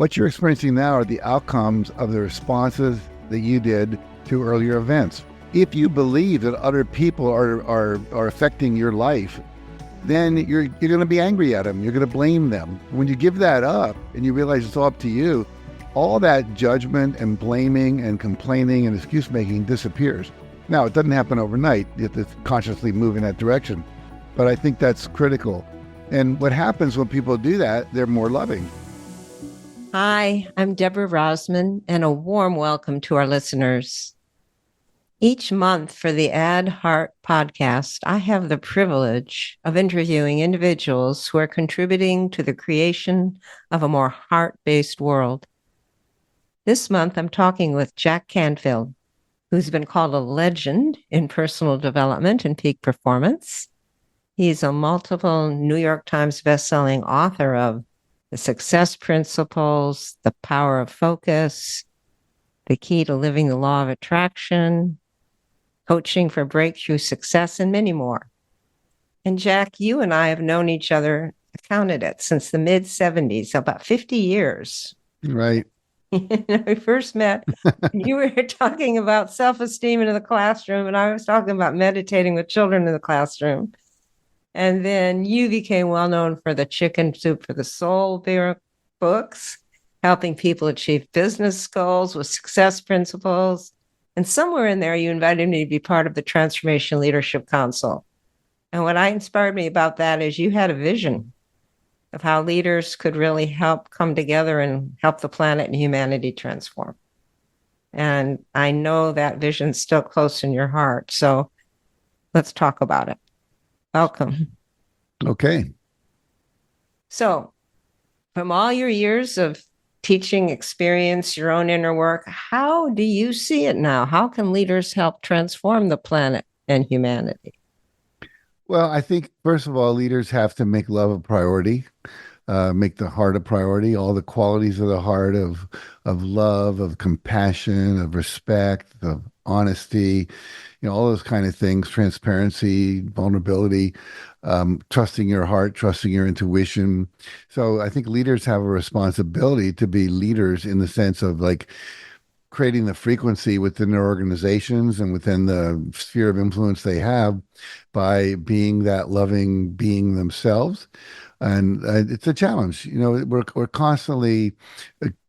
What you're experiencing now are the outcomes of the responses that you did to earlier events. If you believe that other people are affecting your life, then you're going to be angry at them. You're going to blame them. When you give that up and you realize it's all up to you, all that judgment and blaming and complaining and excuse making disappears. Now, it doesn't happen overnight. You have to consciously move in that direction. But I think that's critical. And what happens when people do that, they're more loving. Hi, I'm Deborah Rozman, and a warm welcome to our listeners. Each month for the Add Heart podcast, I have the privilege of interviewing individuals who are contributing to the creation of a more heart-based world. This month, I'm talking with Jack Canfield, who's been called a legend in personal development and peak performance. He's a multiple New York Times bestselling author of The Success Principles, The Power of Focus, The Key to Living the Law of Attraction, Coaching for Breakthrough Success, and many more. And Jack, you and I have known each other, I counted it, since the mid-'70s, so about 50 years. Right. We first met, you were talking about self-esteem in the classroom, and I was talking about meditating with children in the classroom. And then you became well known for the Chicken Soup for the Soul books, helping people achieve business goals with success principles. And somewhere in there, you invited me to be part of the Transformation Leadership Council. And what inspired me about that is you had a vision of how leaders could really help come together and help the planet and humanity transform. And I know that vision's still close in your heart. So let's talk about it. Welcome. Okay. So, from all your years of teaching experience, your own inner work, how do you see it now? How can leaders help transform the planet and humanity? Well, I think, first of all, leaders have to make love a priority, make the heart a priority, all the qualities of the heart of love, of compassion, of respect, of honesty, all those kind of things, transparency, vulnerability, trusting your heart, trusting your intuition. So I think leaders have a responsibility to be leaders in the sense of like creating the frequency within their organizations and within the sphere of influence they have by being that loving being themselves. And it's a challenge. We're constantly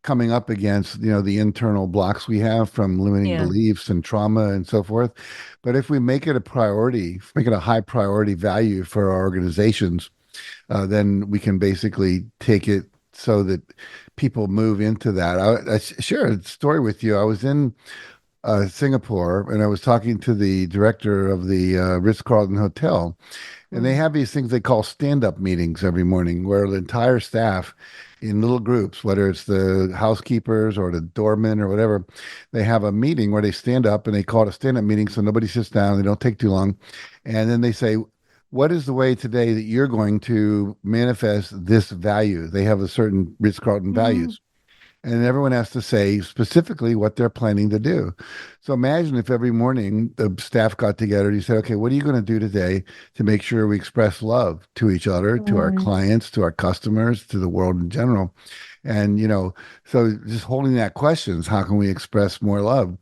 coming up against, the internal blocks we have from limiting beliefs and trauma and so forth. But if we make it a priority, make it a high priority value for our organizations, then we can basically take it so that people move into that. I share a story with you. I was in Singapore and I was talking to the director of the Ritz-Carlton Hotel. And they have these things they call stand-up meetings every morning where the entire staff in little groups, whether it's the housekeepers or the doormen or whatever, they have a meeting where they stand up and they call it a stand-up meeting so nobody sits down, they don't take too long. And then they say, what is the way today that you're going to manifest this value? They have a certain Ritz-Carlton values. And everyone has to say specifically what they're planning to do. So imagine if every morning the staff got together and you said, okay, what are you going to do today to make sure we express love to each other, to our clients, to our customers, to the world in general? And, so just holding that question is how can we express more love?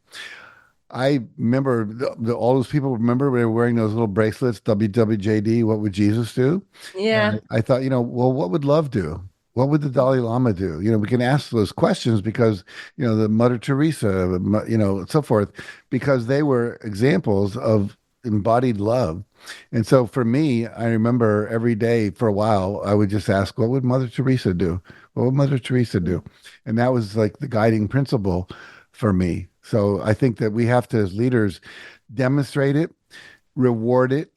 I remember all those people remember they were wearing those little bracelets, WWJD, what would Jesus do? Yeah. And I thought, well, what would love do? What would the Dalai Lama do? We can ask those questions because, the Mother Teresa, so forth, because they were examples of embodied love. And so for me, I remember every day for a while, I would just ask, what would Mother Teresa do? What would Mother Teresa do? And that was like the guiding principle for me. So I think that we have to, as leaders, demonstrate it, reward it,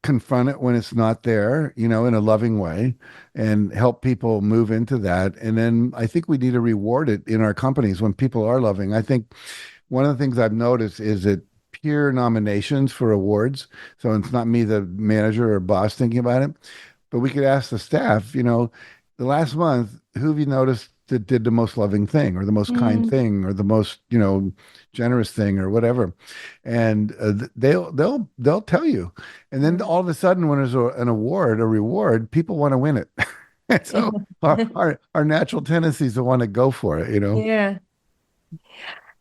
confront it when it's not there, in a loving way, and help people move into that. And then I think we need to reward it in our companies when people are loving. I think one of the things I've noticed is that peer nominations for awards. So it's not me, the manager or boss, thinking about it, but we could ask the staff, the last month, who have you noticed that did the most loving thing or the most kind thing or the most, generous thing or whatever. And they'll tell you. And then all of a sudden when there's an award, a reward, people want to win it. And so our natural tendencies to want to go for it, you know. Yeah.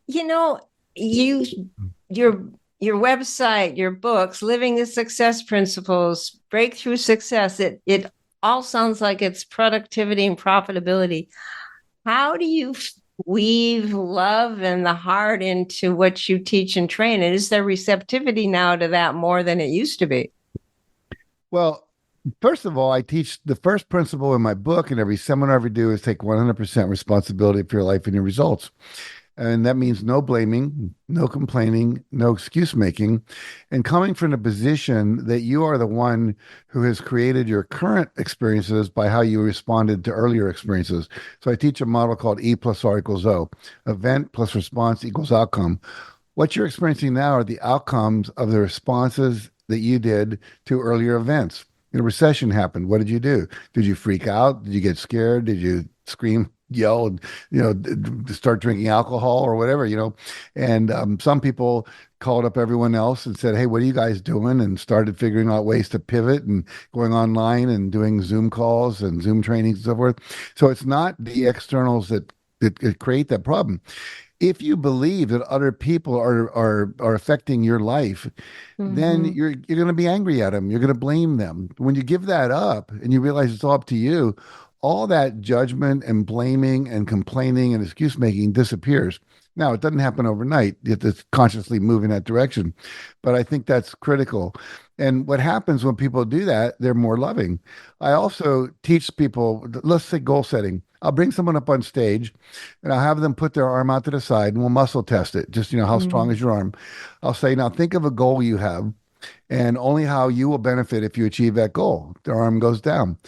You know, you your your website, your books, Living the Success Principles, Breakthrough Success, it all sounds like it's productivity and profitability. How do you weave love and the heart into what you teach and train? And is there receptivity now to that more than it used to be? Well, first of all, I teach the first principle in my book, and every seminar I ever do is take 100% responsibility for your life and your results. And that means no blaming, no complaining, no excuse making, and coming from a position that you are the one who has created your current experiences by how you responded to earlier experiences. So I teach a model called E+R equals O, event plus response equals outcome. What you're experiencing now are the outcomes of the responses that you did to earlier events. A recession happened. What did you do? Did you freak out? Did you get scared? Did you scream, yell, and start drinking alcohol or whatever? And some people called up everyone else and said, "Hey, what are you guys doing?" And started figuring out ways to pivot and going online and doing Zoom calls and Zoom trainings and so forth. So it's not the externals that create that problem. If you believe that other people are affecting your life, then Mm-hmm. you're going to be angry at them. You're going to blame them. When you give that up and you realize it's all up to you, all that judgment and blaming and complaining and excuse making disappears. Now, it doesn't happen overnight. You have to consciously move in that direction. But I think that's critical. And what happens when people do that, they're more loving. I also teach people, let's say goal setting. I'll bring someone up on stage and I'll have them put their arm out to the side and we'll muscle test it. Just, how strong Mm-hmm. is your arm? I'll say, now think of a goal you have and only how you will benefit if you achieve that goal. Their arm goes down.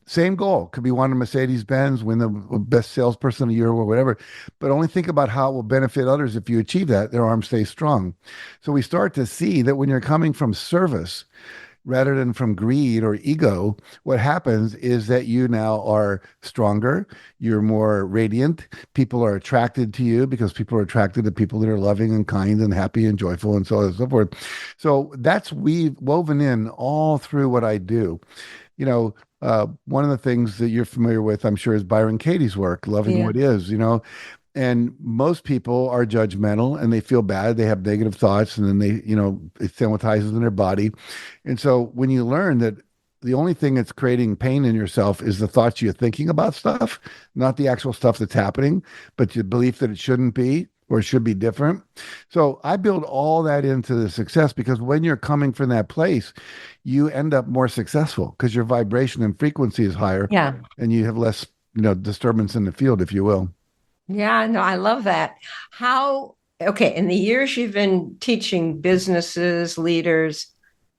Same goal. Could be one of Mercedes Benz, win the best salesperson of the year or whatever. But only think about how it will benefit others if you achieve that. Their arm stays strong. So we start to see that when you're coming from service rather than from greed or ego, what happens is that you now are stronger, you're more radiant, people are attracted to you because people are attracted to people that are loving and kind and happy and joyful and so on and so forth. So that's we've woven in all through what I do. One of the things that you're familiar with, I'm sure, is Byron Katie's work, Loving Yeah. What Is, and most people are judgmental and they feel bad. They have negative thoughts and then it systematizes in their body. And so when you learn that the only thing that's creating pain in yourself is the thoughts you're thinking about stuff, not the actual stuff that's happening, but your belief that it shouldn't be or it should be different. So I build all that into the success because when you're coming from that place, you end up more successful because your vibration and frequency is higher Yeah. and you have less, disturbance in the field, if you will. Yeah, no, I love that. Okay, in the years you've been teaching businesses, leaders,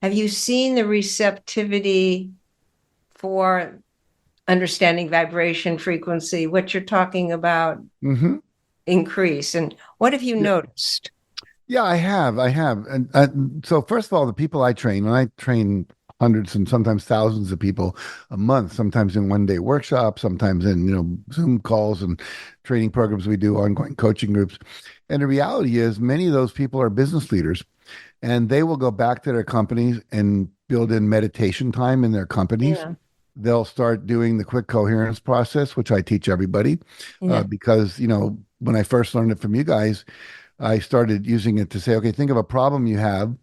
have you seen the receptivity for understanding vibration, frequency, what you're talking about Hmm. increase? And what have you Yeah. noticed? Yeah, I have. And so first of all, the people I train, and I train hundreds and sometimes thousands of people a month, sometimes in one day workshops, sometimes in, Zoom calls and training programs we do, ongoing coaching groups. And the reality is many of those people are business leaders and they will go back to their companies and build in meditation time in their companies. Yeah, They'll start doing the quick coherence process, which I teach everybody, yeah, because, when I first learned it from you guys, I started using it to say, okay, think of a problem you have,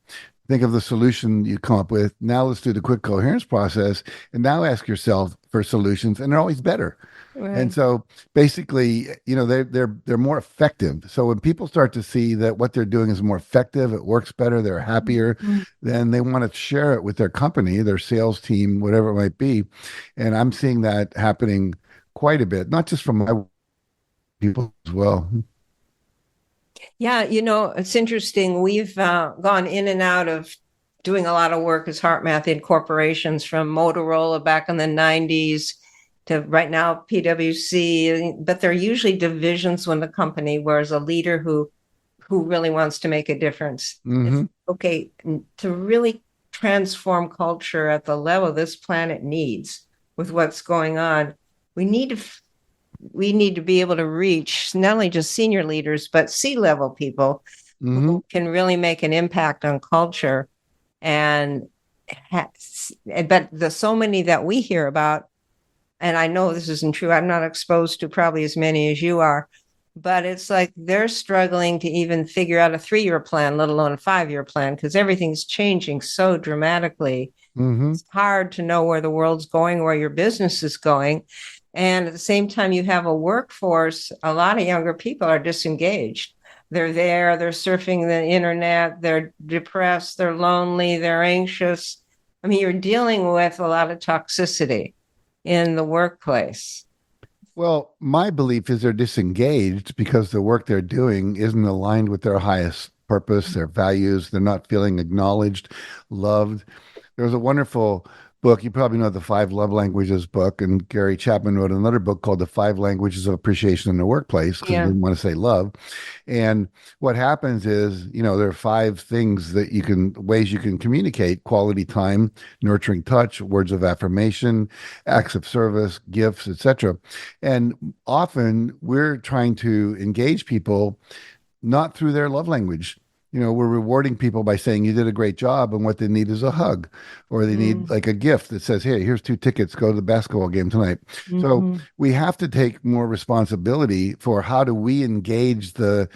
think of the solution you come up with. Now let's do the quick coherence process, and now ask yourself for solutions, and they're always better. And right. so basically, they're more effective. So when people start to see that what they're doing is more effective, it works better, they're happier, Mhm. then they want to share it with their company, their sales team, whatever it might be. And I'm seeing that happening quite a bit, not just from my people as well. Yeah, it's interesting. We've gone in and out of doing a lot of work as heart math in corporations from Motorola back in the 90s to right now PwC, but they're usually divisions within the company, whereas a leader who really wants to make a difference. It's Hmm. okay to really transform culture at the level this planet needs with what's going on. We need to we need to be able to reach not only just senior leaders, but C-level people Hmm. who can really make an impact on culture. And but the so many that we hear about and I know this isn't true. I'm not exposed to probably as many as you are, but it's like they're struggling to even figure out a 3-year plan, let alone a 5-year plan, because everything's changing so dramatically. Hmm. It's hard to know where the world's going, where your business is going. And at the same time, you have a workforce, a lot of younger people are disengaged. They're there, they're surfing the internet, they're depressed, they're lonely, they're anxious. I mean, you're dealing with a lot of toxicity in the workplace. Well, my belief is they're disengaged because the work they're doing isn't aligned with their highest purpose, their values. They're not feeling acknowledged, loved. There was a wonderful book. You probably know the Five Love Languages book, and Gary Chapman wrote another book called The Five Languages of Appreciation in the Workplace because he Yeah. didn't want to say love. And what happens is, there are five things that ways you can communicate: quality time, nurturing touch, words of affirmation, acts of service, gifts, etc. And often we're trying to engage people not through their love language. We're rewarding people by saying you did a great job, and what they need is a hug, or they need Mm-hmm. like a gift that says, "Hey, here's 2 tickets. Go to the basketball game tonight." So Mm-hmm. we have to take more responsibility for how do we engage the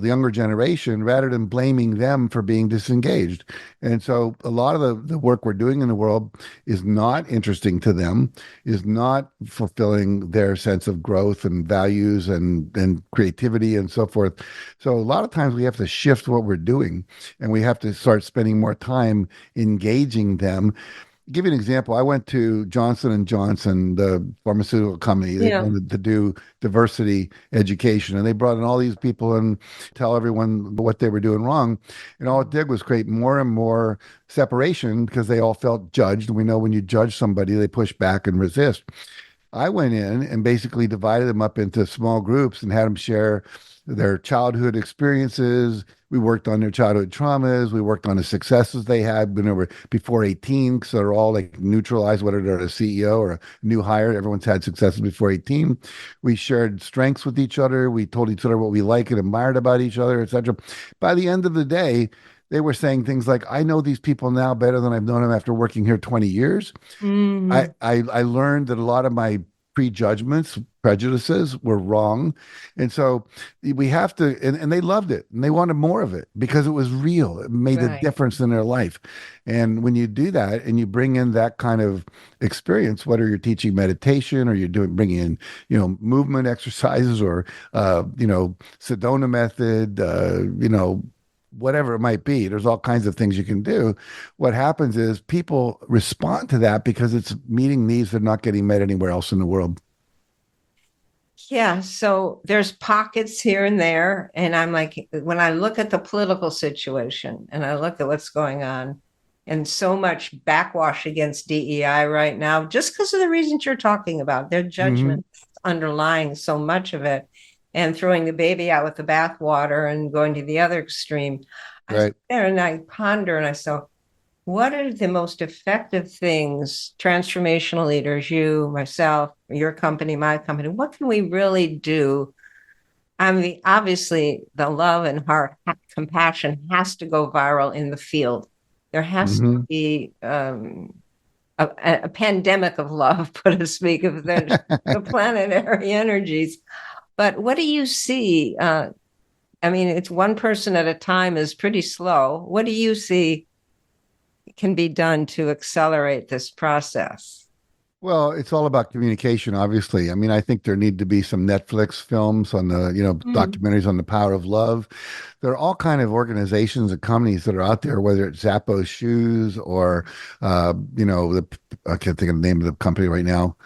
younger generation rather than blaming them for being disengaged. And so a lot of the work we're doing in the world is not interesting to them, is not fulfilling their sense of growth and values and creativity and so forth. So a lot of times we have to shift what we're doing, and we have to start spending more time engaging them. Give you an example. I went to Johnson and Johnson, the pharmaceutical company. They Yeah. wanted to do diversity education, and they brought in all these people and tell everyone what they were doing wrong. And all it did was create more and more separation because they all felt judged. And we know when you judge somebody, they push back and resist. I went in and basically divided them up into small groups and had them share their childhood experiences. We worked on their childhood traumas. We worked on the successes they had when they were before 18. So they're all like neutralized, whether they're a CEO or a new hire. Everyone's had successes before 18. We shared strengths with each other. We told each other what we like and admired about each other, etc. By the end of the day, they were saying things like, I know these people now better than I've known them after working here 20 years. I, Mm-hmm. I I learned that a lot of my prejudgments, prejudices were wrong. And so we have to, and they loved it and they wanted more of it because it was real. It made a Right. difference in their life. And when you do that and you bring in that kind of experience, whether you're teaching meditation or you're bringing in, movement exercises or, Sedona method, whatever it might be, there's all kinds of things you can do. What happens is people respond to that because it's meeting needs that are not getting met anywhere else in the world. Yeah, so there's pockets here and there. And I'm like, when I look at the political situation and I look at what's going on, and so much backwash against DEI right now, just because of the reasons you're talking about, their Hmm. judgment underlying so much of it, and throwing the baby out with the bathwater and going to the other extreme. I sit Right. there and I ponder and I say, what are the most effective things, transformational leaders, you, myself, your company, my company, what can we really do? I mean, obviously, the love and heart compassion has to go viral in the field. There has to Hmm. be a pandemic of love, so to speak, of the planetary energies. But what do you see? I mean, it's one person at a time is pretty slow. What do you see can be done to accelerate this process? Well, it's all about communication, obviously. I mean, I think there need to be some Netflix films on the, Mm. documentaries on the power of love. There are all kind of organizations and companies that are out there, whether it's Zappos shoes or, I can't think of the name of the company right now.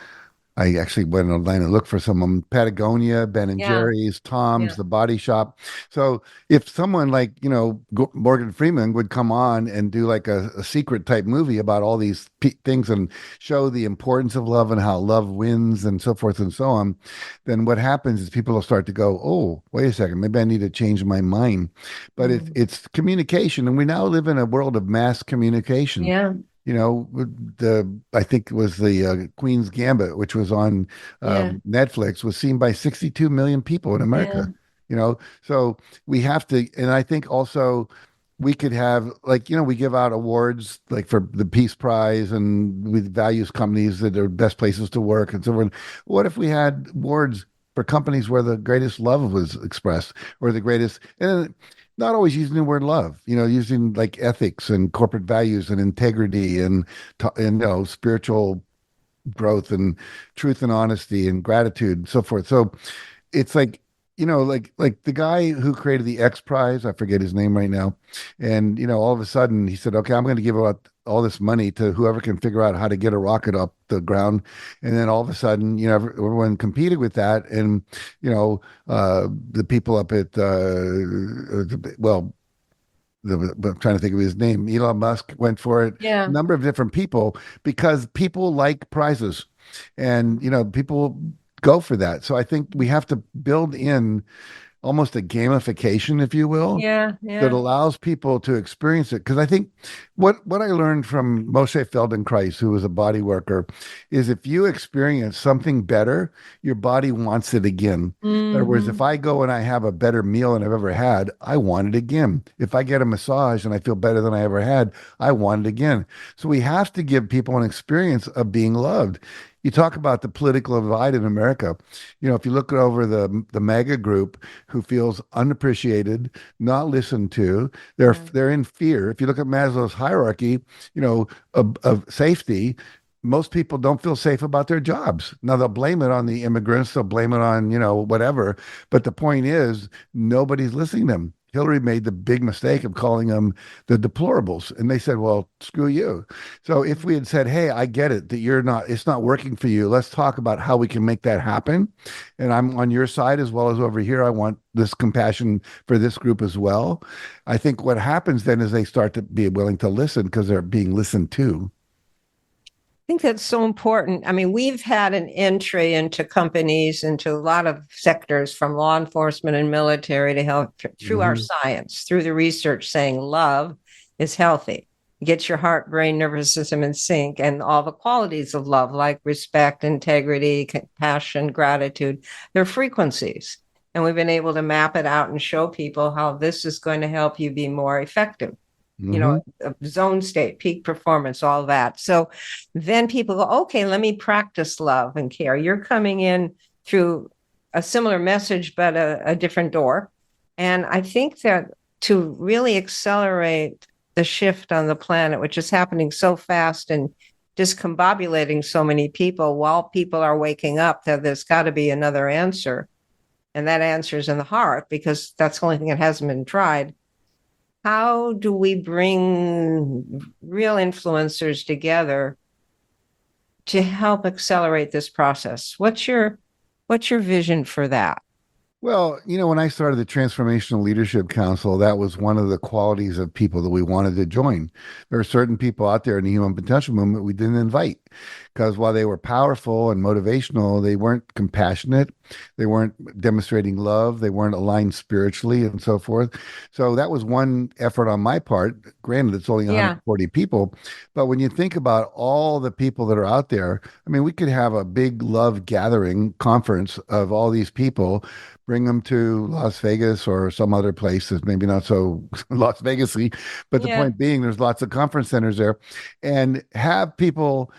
I actually went online and looked for some of them. Patagonia, Ben and Yeah, Jerry's, Tom's, yeah. The Body Shop. So if someone like, Morgan Freeman would come on and do like a secret type movie about all these things and show the importance of love and how love wins and so forth and so on, then what happens is people will start to go, oh, wait a second, maybe I need to change my mind. But Mm. it's communication. And we now live in a world of mass communication. Yeah, I think it was the Queen's Gambit, which was on yeah, Netflix, was seen by 62 million people in yeah. America. So we have to, and I think also we could have, like, we give out awards like for the Peace Prize and with values companies that are best places to work and so on. What if we had awards for companies where the greatest love was expressed, or the greatest, and not always using the word love, using like ethics and corporate values and integrity and spiritual growth and truth and honesty and gratitude and so forth. So it's like, like the guy who created the X Prize, I forget his name right now, and all of a sudden he said, okay, I'm going to give out all this money to whoever can figure out how to get a rocket up the ground. And then all of a sudden, everyone competed with that. And the people up at well, I'm trying to think of his name. Elon Musk went for it. A Yeah. number of different people, because people like prizes, and people go for that. So I think we have to build in almost a gamification, if you will, Yeah. that Yeah. allows people to experience it. Because I think what I learned from Moshe Feldenkrais, who was a body worker, is if you experience something better, your body wants it again. In other words, if Hmm. I go and I have a better meal than I've ever had, I want it again. If I get a massage and I feel better than I ever had, I want it again. So we have to give people an experience of being loved. You talk about the political divide in America. If you look over the MAGA group, who feels unappreciated, not listened to, Yeah. they're in fear. If you look at Maslow's hierarchy, of safety, most people don't feel safe about their jobs. Now they'll blame it on the immigrants, they'll blame it on, whatever. But the point is, nobody's listening to them. Hillary made the big mistake of calling them the deplorables. And they said, well, screw you. So if we had said, hey, I get it that it's not working for you. Let's talk about how we can make that happen. And I'm on your side as well as over here. I want this compassion for this group as well. I think what happens then is they start to be willing to listen because they're being listened to. I think that's so important. I mean, we've had an entry into companies, into a lot of sectors, from law enforcement and military, to help through our Hmm. science, through the research, saying love is healthy. Get your heart, brain, nervous system in sync, and all the qualities of love, like respect, integrity, compassion, gratitude, they're frequencies. And we've been able to map it out and show people how this is going to help you be more effective, Hmm. zone state, peak performance, all that. So then people go, okay, let me practice love and care. You're coming in through a similar message, but a different door. And I think that to really accelerate the shift on the planet, which is happening so fast and discombobulating so many people, while people are waking up, that there's got to be another answer. And that answer is in the heart, because that's the only thing that hasn't been tried. How do we bring real influencers together to help accelerate this process? What's your vision for that? Well, when I started the Transformational Leadership Council, that was one of the qualities of people that we wanted to join. There are certain people out there in the human potential movement we didn't invite because while they were powerful and motivational, they weren't compassionate. They weren't demonstrating love. They weren't aligned spiritually and so forth. So that was one effort on my part. Granted, it's only Yeah. 140 people. But when you think about all the people that are out there, I mean, we could have a big love gathering conference of all these people, bring them to Las Vegas or some other place that's maybe not so Las Vegas-y. But the Yeah. point being, there's lots of conference centers there, and have people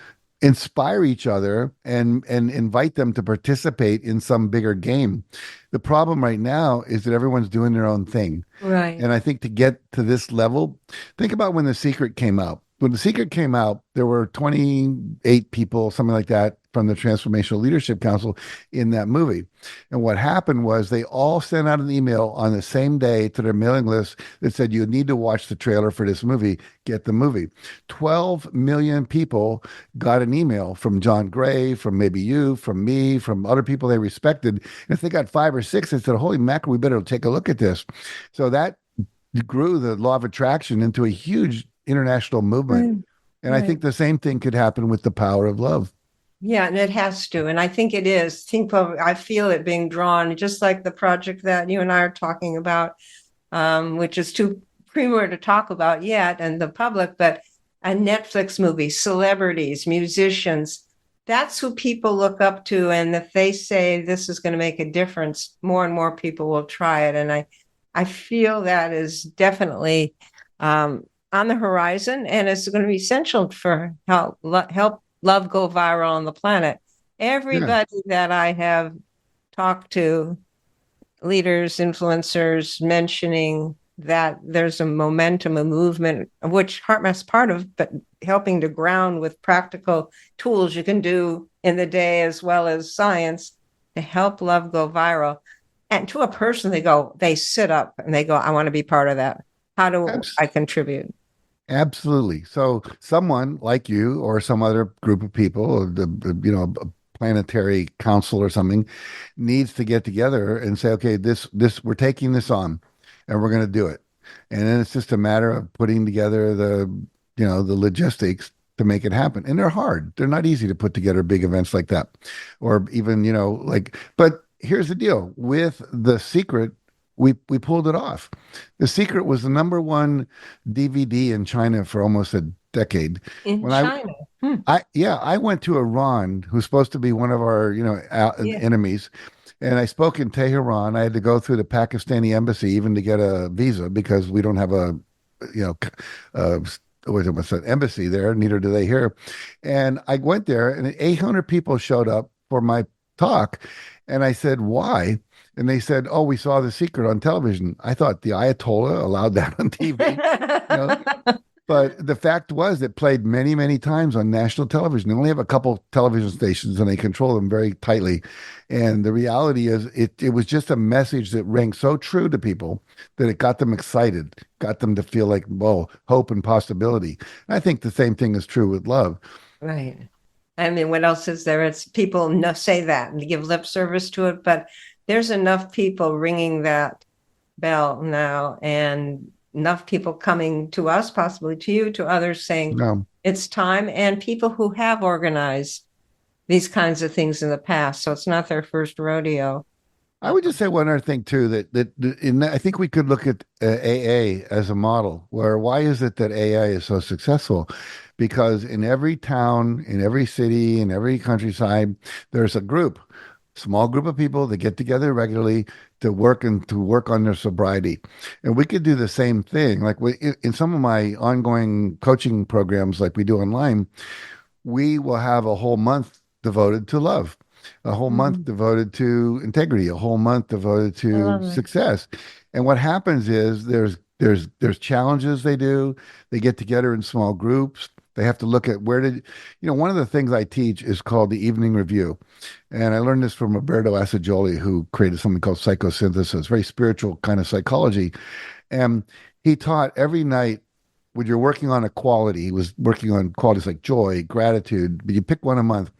inspire each other and invite them to participate in some bigger game. The problem right now is that everyone's doing their own thing. Right. And I think to get to this level, think about when The Secret came out. When The Secret came out, there were 28 people, something like that, from the Transformational Leadership Council in that movie. And what happened was they all sent out an email on the same day to their mailing list that said, you need to watch the trailer for this movie, get the movie. 12 million people got an email from John Gray, from maybe you, from me, from other people they respected. And if they got five or six, they said, holy mackerel, we better take a look at this. So that grew the law of attraction into a huge international movement. Right. And I Right. think the same thing could happen with the power of love. Yeah, and it has to. And I think it is. I feel it being drawn, just like the project that you and I are talking about, which is too premature to talk about yet, and the public, but a Netflix movie, celebrities, musicians. That's who people look up to. And if they say this is going to make a difference, more and more people will try it. And I feel that is definitely on the horizon, and it's going to be essential for help love go viral on the planet. Yeah, Everybody that I have talked to, leaders, influencers, mentioning that there's a momentum, a movement, of which HeartMath's part of, but helping to ground with practical tools you can do in the day as well as science to help love go viral. And to a person, they sit up and they go, I want to be part of that. How do abs- I contribute? absolutely. So someone like you or some other group of people, or a planetary council or something, needs to get together and say, okay, this we're taking this on, and we're going to do it. And then it's just a matter of putting together the logistics to make it happen. And they're hard. They're not easy to put together big events like that, or even But here's the deal with The Secret. We pulled it off. The Secret was the number one DVD in China for almost a decade. In When I China. Hmm. I went to Iran, who's supposed to be one of our Yeah. enemies, and I spoke in Tehran. I had to go through the Pakistani embassy even to get a visa because we don't have a you know uh, what's that embassy there. Neither do they here. And I went there, and 800 people showed up for my talk, and I said, "Why?" And they said, "Oh, we saw The Secret on television." I thought the Ayatollah allowed that on TV. You know, but the fact was, it played many, many times on national television. They only have a couple television stations, and they control them very tightly. And the reality is, it was just a message that rang so true to people that it got them excited, got them to feel like, well, hope and possibility. And I think the same thing is true with love. Right. I mean, what else is there? It's people say that and give lip service to it, but there's enough people ringing that bell now, and enough people coming to us, possibly to you, to others, saying No, it's time, and people who have organized these kinds of things in the past. So it's not their first rodeo. I would just say one other thing too I think we could look at AA as a model. Where why is it that AA is so successful? Because in every town, in every city, in every countryside, there's a group, small group of people that get together regularly to work on their sobriety, and we could do the same thing. Like in some of my ongoing coaching programs, like we do online, we will have a whole month devoted to love, a whole month Mhm. devoted to integrity, a whole month devoted I to love it. success. And what happens is there's challenges they do. They get together in small groups. They have to look at one of the things I teach is called the evening review. And I learned this from Roberto Assagioli, who created something called psychosynthesis, very spiritual kind of psychology. And he taught every night when you're working on a quality, he was working on qualities like joy, gratitude, but you pick one a month.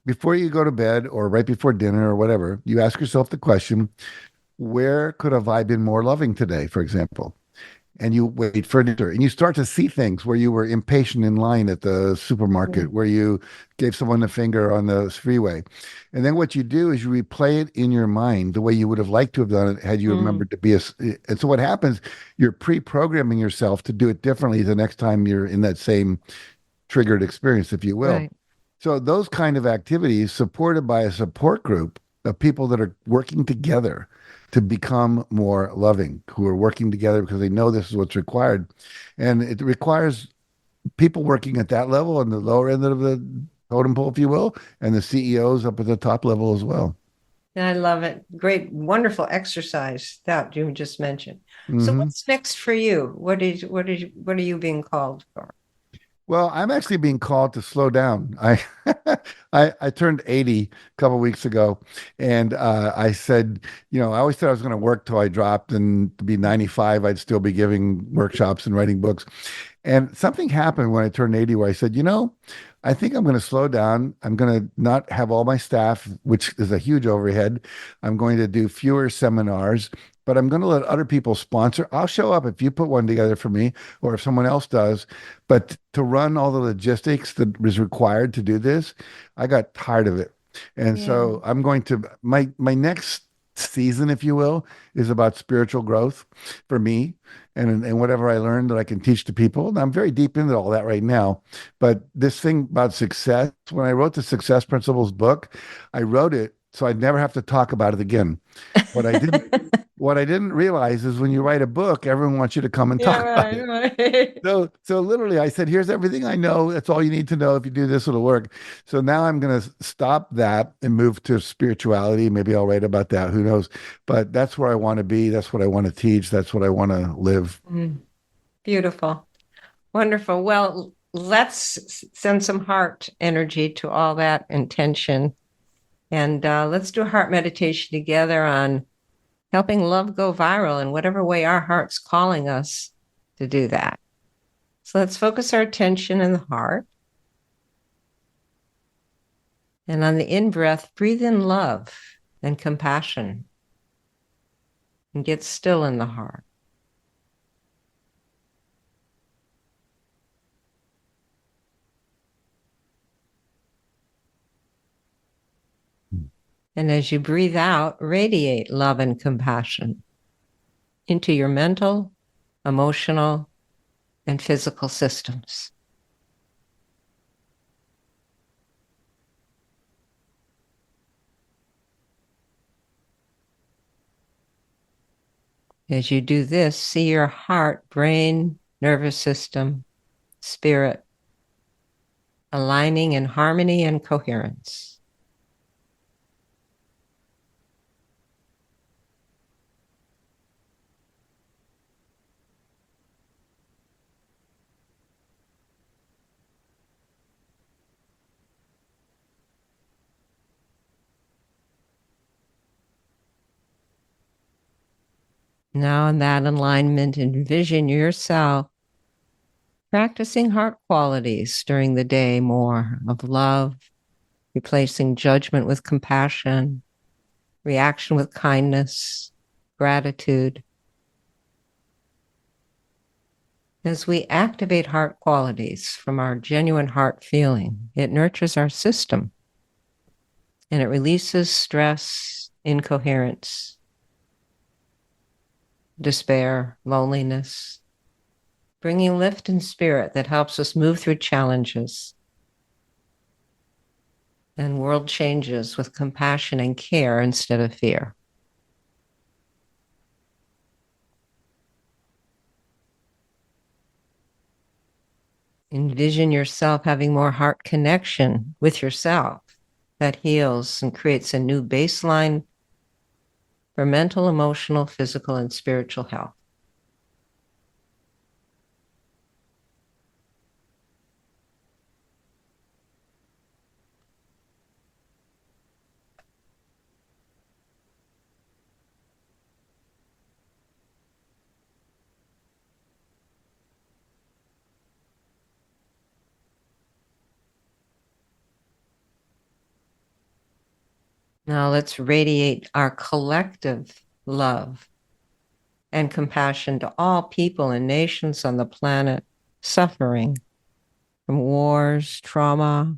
Before you go to bed or right before dinner or whatever, you ask yourself the question, where could have I been more loving today, for example? And you wait for an answer. And you start to see things where you were impatient in line at the supermarket, where you gave someone the finger on the freeway. And then what you do is you replay it in your mind the way you would have liked to have done it had you Mm, remembered to be a. And so what happens, you're pre-programming yourself to do it differently the next time you're in that same triggered experience, if you will. right. So those kind of activities supported by a support group of people that are working together to become more loving, who are working together because they know this is what's required. And it requires people working at that level on the lower end of the totem pole, if you will, and the CEOs up at the top level as well. I love it. Great, wonderful exercise that you just mentioned. So Hmm. what's next for you? What are you being called for? Well, I'm actually being called to slow down. I turned 80 a couple weeks ago, and I said, I always thought I was going to work till I dropped, and to be 95, I'd still be giving workshops and writing books. And something happened when I turned 80 where I said, I think I'm going to slow down. I'm going to not have all my staff, which is a huge overhead. I'm going to do fewer seminars, but I'm going to let other people sponsor. I'll show up if you put one together for me or if someone else does. But to run all the logistics that was required to do this, I got tired of it. And Yeah. so I'm going to my next season, if you will, is about spiritual growth for me and whatever I learned that I can teach to people. And I'm very deep into all that right now. But this thing about success, when I wrote the Success Principles book, I wrote it so I'd never have to talk about it again. What I didn't what I didn't realize is when you write a book, everyone wants you to come and Yeah, talk about right, it. right. So literally, I said, "Here's everything I know. That's all you need to know. If you do this, it'll work." So now I'm going to stop that and move to spirituality. Maybe I'll write about that. Who knows? But that's where I want to be. That's what I want to teach. That's what I want to live. Mm, beautiful. Wonderful. Well, let's send some heart energy to all that intention. And let's do a heart meditation together on helping love go viral in whatever way our heart's calling us to do that. So let's focus our attention in the heart. And on the in breath, breathe in love and compassion and get still in the heart. And as you breathe out, radiate love and compassion into your mental, emotional, and physical systems. As you do this, see your heart, brain, nervous system, spirit aligning in harmony and coherence. Now, in that alignment, envision yourself practicing heart qualities during the day more of love, replacing judgment with compassion, reaction with kindness, gratitude. As we activate heart qualities from our genuine heart feeling, it nurtures our system and it releases stress, incoherence, despair, loneliness, bringing lift and spirit that helps us move through challenges and world changes with compassion and care instead of fear. Envision yourself having more heart connection with yourself that heals and creates a new baseline for mental, emotional, physical, and spiritual health. Now let's radiate our collective love and compassion to all people and nations on the planet suffering from wars, trauma,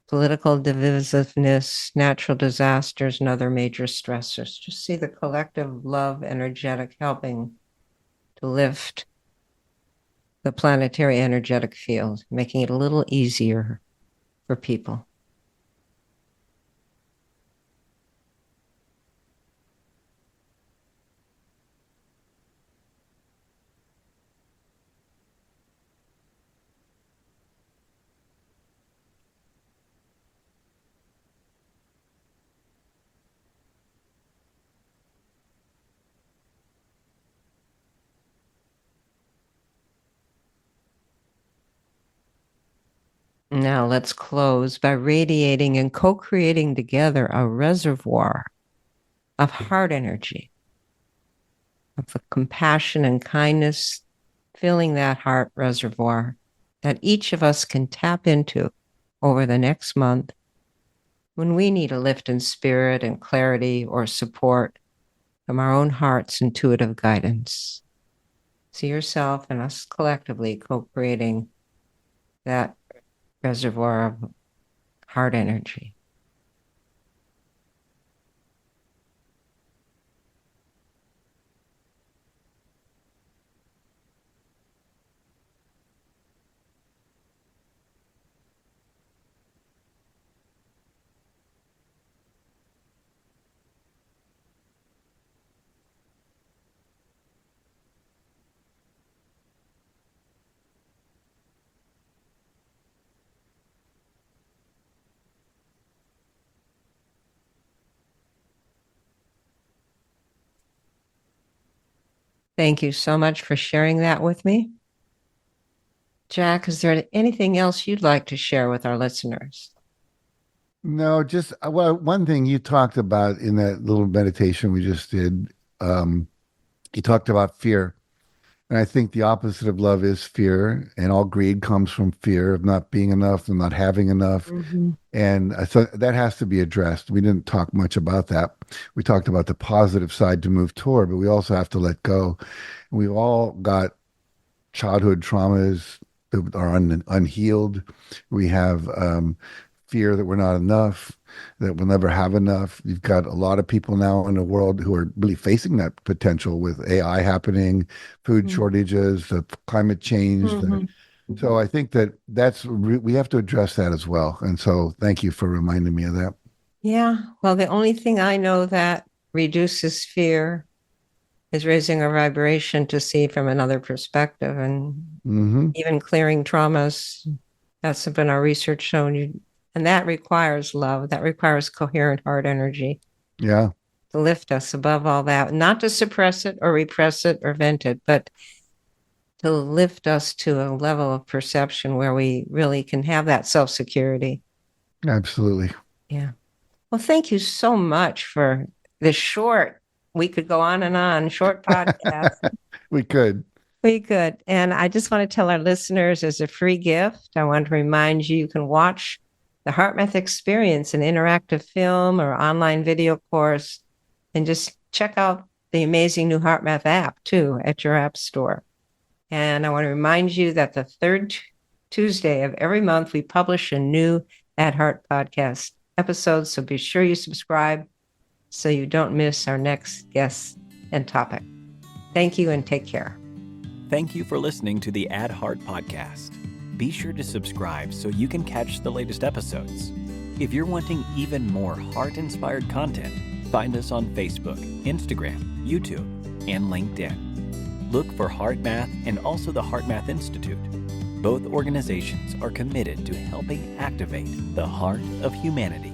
political divisiveness, natural disasters, and other major stressors. Just see the collective love energetic helping to lift the planetary energetic field, making it a little easier for people. Now let's close by radiating and co-creating together a reservoir of heart energy, of the compassion and kindness, filling that heart reservoir that each of us can tap into over the next month when we need a lift in spirit and clarity or support from our own heart's intuitive guidance. See yourself and us collectively co-creating that reservoir of heart energy. Thank you so much for sharing that with me. Jack, is there anything else you'd like to share with our listeners? No, just well, one thing you talked about in that little meditation we just did, you talked about fear. And I think the opposite of love is fear, and all greed comes from fear of not being enough and not having enough. Mhm. And so that has to be addressed. We didn't talk much about that. We talked about the positive side to move toward, but we also have to let go. And we've all got childhood traumas that are unhealed. We have fear that we're not enough, that we'll never have enough. You've got a lot of people now in the world who are really facing that potential with AI happening, food shortages, the climate change. Mhm. So I think we have to address that as well. And so thank you for reminding me of that. Yeah. Well, the only thing I know that reduces fear is raising our vibration to see from another perspective and Hmm. even clearing traumas. That's been our research shown you. And that requires love. That requires coherent heart energy Yeah, to lift us above all that, not to suppress it or repress it or vent it, but to lift us to a level of perception where we really can have that self security. absolutely. Yeah. Well, thank you so much for this short, we could go on, short podcast. We could. We could. And I just want to tell our listeners as a free gift, I want to remind you, you can watch the HeartMath Experience, an interactive film or online video course, and just check out the amazing new HeartMath app too at your app store. And I want to remind you that the third Tuesday of every month, we publish a new At Heart podcast episode. So be sure you subscribe so you don't miss our next guest and topic. Thank you and take care. Thank you for listening to the At Heart podcast. Be sure to subscribe so you can catch the latest episodes. If you're wanting even more heart-inspired content, find us on Facebook, Instagram, YouTube, and LinkedIn. Look for HeartMath and also the HeartMath Institute. Both organizations are committed to helping activate the heart of humanity.